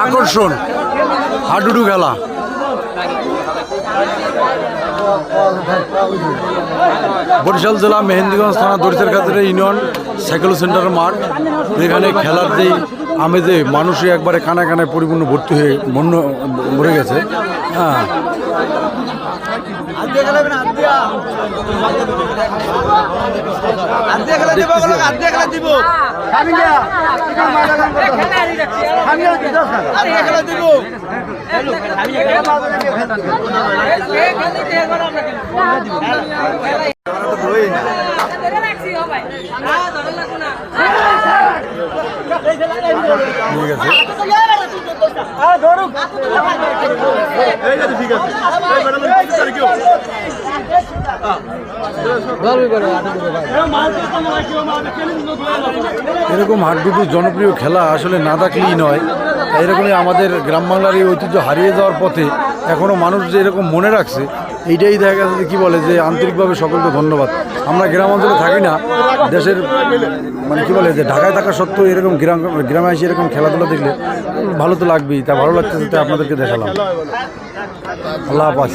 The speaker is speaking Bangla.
আকর্ষণ হাডুডু খেলা। বরিশাল জেলা মেহেন্দিগঞ্জ থানা দরিচের কাছে ইউনিয়ন সাইকেল সেন্টারের মাঠ। এখানে খেলার যেই আমেজে মানুষই একবারে কানায় কানায় পরিপূর্ণ ভর্তি হয়ে মরে গেছে। হ্যাঁ, এরকম হাডুডু জনপ্রিয় খেলা আসলে না থাকলেই নয়। এরকমই আমাদের গ্রাম বাংলার এই ঐতিহ্য হারিয়ে যাওয়ার পথে এখনও মানুষ যে এরকম মনে রাখছে, এইটাই দেখা গেছে যে কী বলে যে আন্তরিকভাবে সকলকে ধন্যবাদ। আমরা গ্রাম অঞ্চলে থাকি না, দেশের মানে কী বলে যে ঢাকায় থাকা সত্ত্বেও এরকম গ্রামে এসে এরকম খেলাধুলা দেখলে ভালো তো লাগবেই। তা ভালো লাগতেছে, তাই আপনাদেরকে দেখালাম। আল্লাহ হাফেজ।